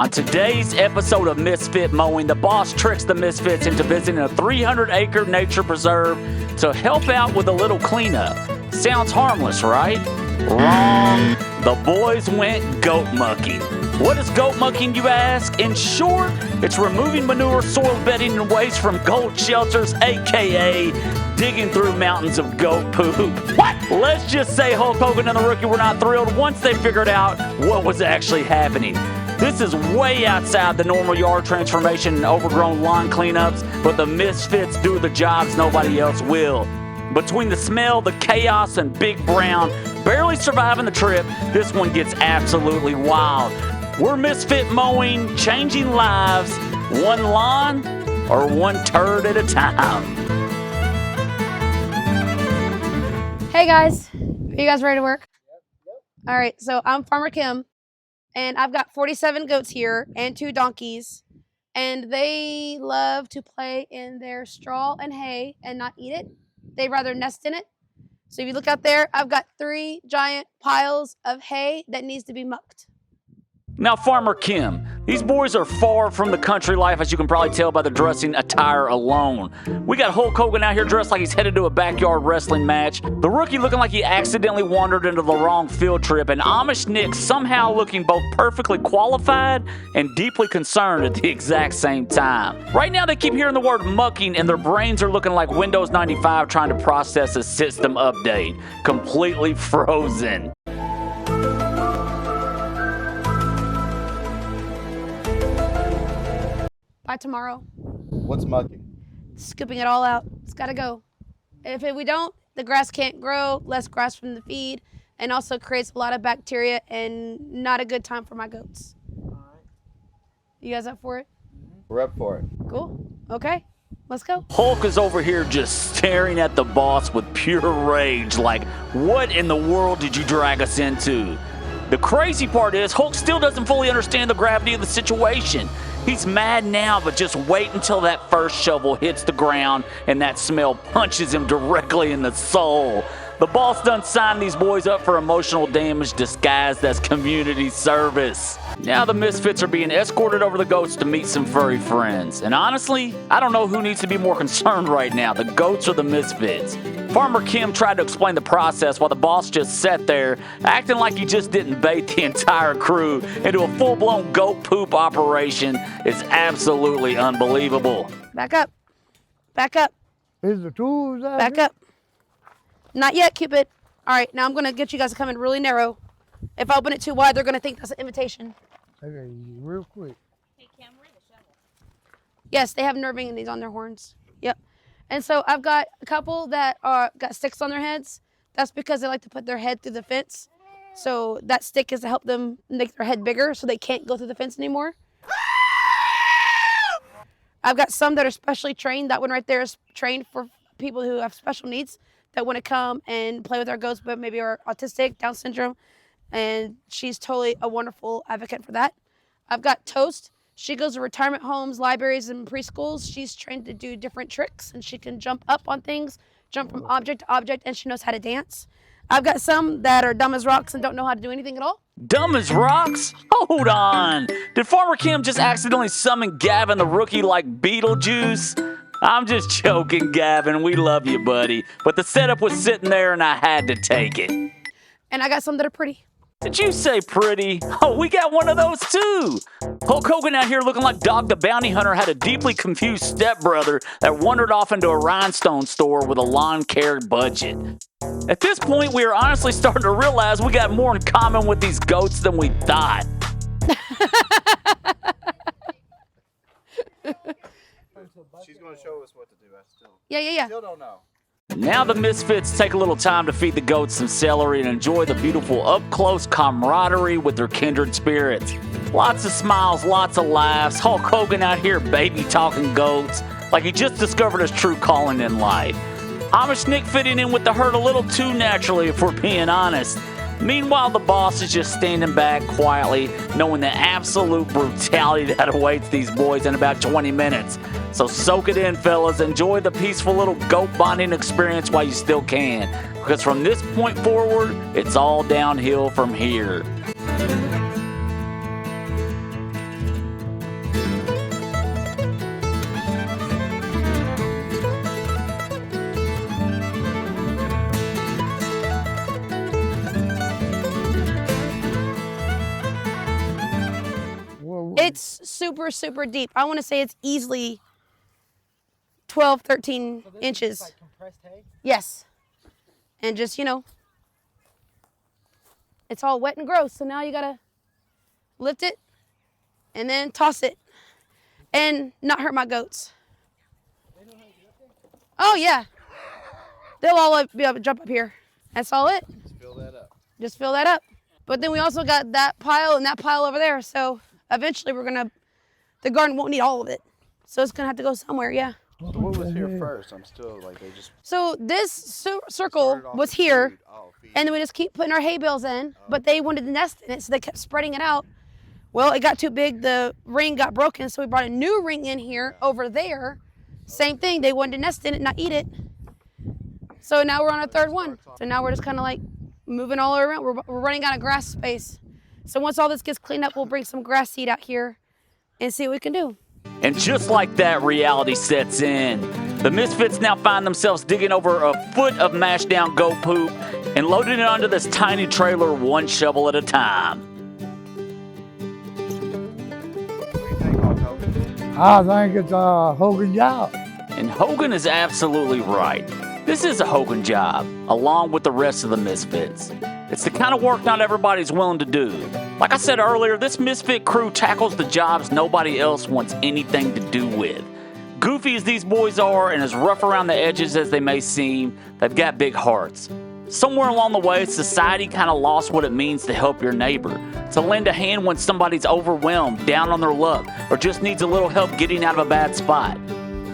On today's episode of Misfit Mowing, the boss tricks the Misfits into visiting a 300-acre nature preserve to help out with a little cleanup. Sounds harmless, right? Wrong. The boys went goat mucking. What is goat mucking, you ask? In short, it's removing manure, soil bedding, and waste from goat shelters, a.k.a. digging through mountains of goat poop. What? Let's just say Hulk Hogan and the Rookie were not thrilled once they figured out what was actually happening. This is way outside the normal yard transformation and overgrown lawn cleanups, but the Misfits do the jobs nobody else will. Between the smell, the chaos, and Big Brown barely surviving the trip, this one gets absolutely wild. We're Misfit Mowing, changing lives, one lawn or one turd at a time. Hey guys, are you guys ready to work? Yep. All right, so I'm Farmer Kim. And I've got 47 goats here and 2 donkeys. And they love to play in their straw and hay and not eat it. They'd rather nest in it. So if you look out there, I've got 3 giant piles of hay that needs to be mucked. Now, Farmer Kim, these boys are far from the country life, as you can probably tell by the dressing attire alone. We got Hulk Hogan out here dressed like he's headed to a backyard wrestling match, the Rookie looking like he accidentally wandered into the wrong field trip, and Amish Nick somehow looking both perfectly qualified and deeply concerned at the exact same time. Right now, they keep hearing the word mucking, and their brains are looking like Windows 95 trying to process a system update. Completely frozen. By tomorrow. What's mucking? Scooping it all out. It's got to go. If we don't, the grass can't grow, less grass from the feed, and also creates a lot of bacteria and not a good time for my goats. All right. You guys up for it? We're up for it. Cool. Okay. Let's go. Hulk is over here just staring at the boss with pure rage, like, what in the world did you drag us into? The crazy part is, Hulk still doesn't fully understand the gravity of the situation. He's mad now, but just wait until that first shovel hits the ground and that smell punches him directly in the soul. The boss done signed these boys up for emotional damage disguised as community service. Now the Misfits are being escorted over the goats to meet some furry friends. And honestly, I don't know who needs to be more concerned right now, the goats or the Misfits. Farmer Kim tried to explain the process while the boss just sat there, acting like he just didn't bait the entire crew into a full-blown goat poop operation. It's absolutely unbelievable. Back up. Back up. Is the tools out Back here? up. Not yet, Cupid. All right, now I'm going to get you guys to come in really narrow. If I open it too wide, they're going to think that's an invitation. Okay, real quick. Yes, they have nerving and these on their horns. Yep. And so I've got a couple that got sticks on their heads. That's because they like to put their head through the fence. So that stick is to help them make their head bigger so they can't go through the fence anymore. I've got some that are specially trained. That one right there is trained for people who have special needs that want to come and play with our goats, but maybe are autistic, Down syndrome. And she's totally a wonderful advocate for that. I've got Toast. She goes to retirement homes, libraries, and preschools. She's trained to do different tricks, and she can jump up on things, jump from object to object, and she knows how to dance. I've got some that are dumb as rocks and don't know how to do anything at all. Dumb as rocks? Hold on. Did Farmer Kim just accidentally summon Gavin the Rookie like Beetlejuice? I'm just joking, Gavin. We love you, buddy. But the setup was sitting there, and I had to take it. And I got some that are pretty. Did you say pretty? Oh, we got one of those too. Hulk Hogan out here looking like Dog the Bounty Hunter had a deeply confused stepbrother that wandered off into a rhinestone store with a lawn care budget. At this point, we are honestly starting to realize we got more in common with these goats than we thought. She's going to show us what to do. I Yeah. still don't know. Now the Misfits take a little time to feed the goats some celery and enjoy the beautiful up-close camaraderie with their kindred spirits. Lots of smiles, lots of laughs. Hulk Hogan out here baby-talking goats like he just discovered his true calling in life. Amish Nick fitting in with the herd a little too naturally, if we're being honest. Meanwhile, the boss is just standing back quietly, knowing the absolute brutality that awaits these boys in about 20 minutes. So soak it in, fellas. Enjoy the peaceful little goat bonding experience while you still can. Because from this point forward, it's all downhill from here. It's super, super deep. I want to say it's easily 12, 13 inches. Like compressed hay? Yes. And just, you know, it's all wet and gross. So now you got to lift it and then toss it and not hurt my goats. Oh, yeah. They'll all be able to jump up here. That's all it. Just fill that up. Just fill that up. But then we also got that pile and that pile over there. So eventually the garden won't need all of it. So it's going to have to go somewhere, yeah. So what was here first? I'm still like, they just So this circle started off was with here. feed. Oh, feed. And then we just keep putting our hay bales in, but they wanted to nest in it, so they kept spreading it out. Well, it got too big, the ring got broken, so we brought a new ring in here over there. Same thing, they wanted to nest in it, not eat it. So now we're on our third one. So now we're just kind of like moving all around. We're running out of grass space. So once all this gets cleaned up, we'll bring some grass seed out here and see what we can do. And just like that, reality sets in. The Misfits now find themselves digging over a foot of mashed down goat poop and loading it onto this tiny trailer one shovel at a time. What do you think, Hulk Hogan? I think it's a Hogan job. And Hogan is absolutely right. This is a Hogan job, along with the rest of the Misfits. It's the kind of work not everybody's willing to do. Like I said earlier, this Misfit crew tackles the jobs nobody else wants anything to do with. Goofy as these boys are and as rough around the edges as they may seem, they've got big hearts. Somewhere along the way, society kind of lost what it means to help your neighbor, to lend a hand when somebody's overwhelmed, down on their luck, or just needs a little help getting out of a bad spot.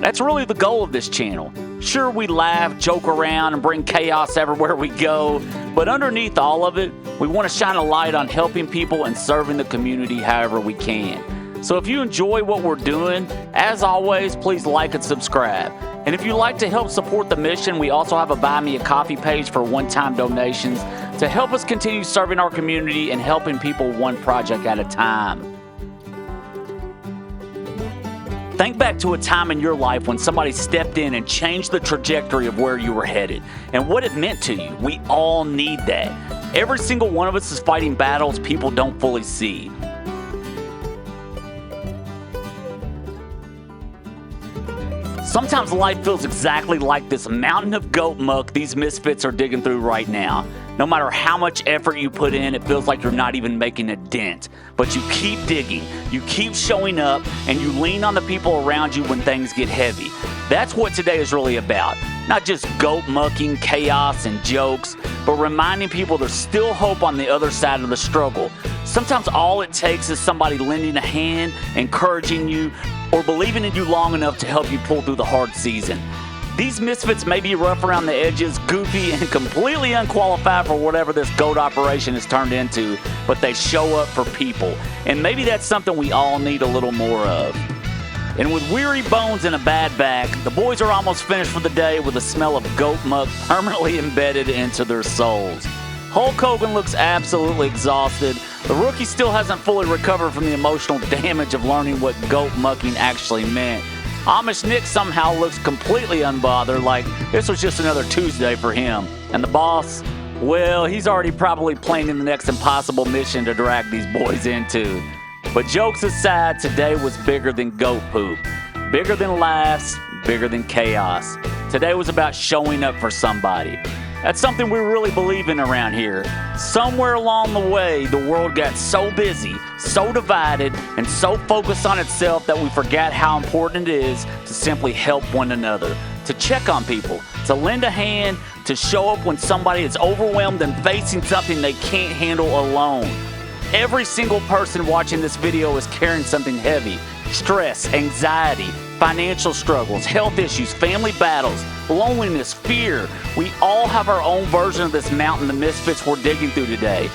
That's really the goal of this channel. Sure, we laugh, joke around, and bring chaos everywhere we go, but underneath all of it, we want to shine a light on helping people and serving the community however we can. So if you enjoy what we're doing, as always, please like and subscribe. And if you'd like to help support the mission, we also have a Buy Me a Coffee page for one-time donations to help us continue serving our community and helping people one project at a time. Think back to a time in your life when somebody stepped in and changed the trajectory of where you were headed and what it meant to you. We all need that. Every single one of us is fighting battles people don't fully see. Sometimes life feels exactly like this mountain of goat muck these Misfits are digging through right now. No matter how much effort you put in, it feels like you're not even making a dent. But you keep digging, you keep showing up, and you lean on the people around you when things get heavy. That's what today is really about. Not just goat mucking, chaos, and jokes, but reminding people there's still hope on the other side of the struggle. Sometimes all it takes is somebody lending a hand, encouraging you, or believing in you long enough to help you pull through the hard season. These Misfits may be rough around the edges, goofy, and completely unqualified for whatever this goat operation has turned into, but they show up for people. And maybe that's something we all need a little more of. And with weary bones and a bad back, the boys are almost finished for the day with the smell of goat muck permanently embedded into their souls. Hulk Hogan looks absolutely exhausted. The rookie still hasn't fully recovered from the emotional damage of learning what goat mucking actually meant. Amish Nick somehow looks completely unbothered, like this was just another Tuesday for him. And the boss, well, he's already probably planning the next impossible mission to drag these boys into. But jokes aside, today was bigger than goat poop. Bigger than laughs, bigger than chaos. Today was about showing up for somebody. That's something we really believe in around here. Somewhere along the way, the world got so busy, so divided, and so focused on itself that we forgot how important it is to simply help one another, to check on people, to lend a hand, to show up when somebody is overwhelmed and facing something they can't handle alone. Every single person watching this video is carrying something heavy: stress, anxiety, financial struggles, health issues, family battles, loneliness, fear. We all have our own version of this mountain the Misfits we're digging through today.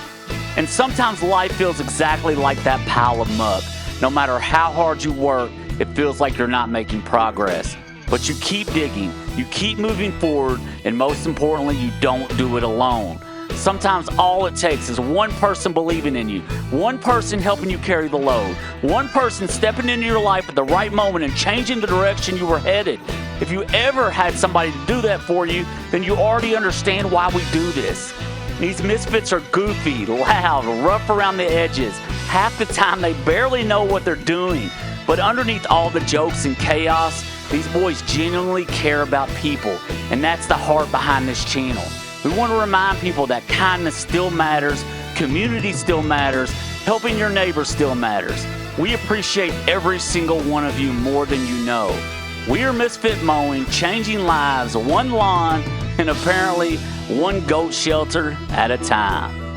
And sometimes life feels exactly like that pile of muck. No matter how hard you work, it feels like you're not making progress. But you keep digging, you keep moving forward, and most importantly, you don't do it alone. Sometimes all it takes is one person believing in you, one person helping you carry the load, one person stepping into your life at the right moment and changing the direction you were headed. If you ever had somebody to do that for you, then you already understand why we do this. These Misfits are goofy, loud, rough around the edges, Half the time they barely know what they're doing, but underneath all the jokes and chaos, these boys genuinely care about people, and that's the heart behind this channel. We want to remind people that kindness still matters, community still matters, helping your neighbor still matters. We appreciate every single one of you more than you know. We are Misfit Mowing, changing lives one lawn and apparently one goat shelter at a time.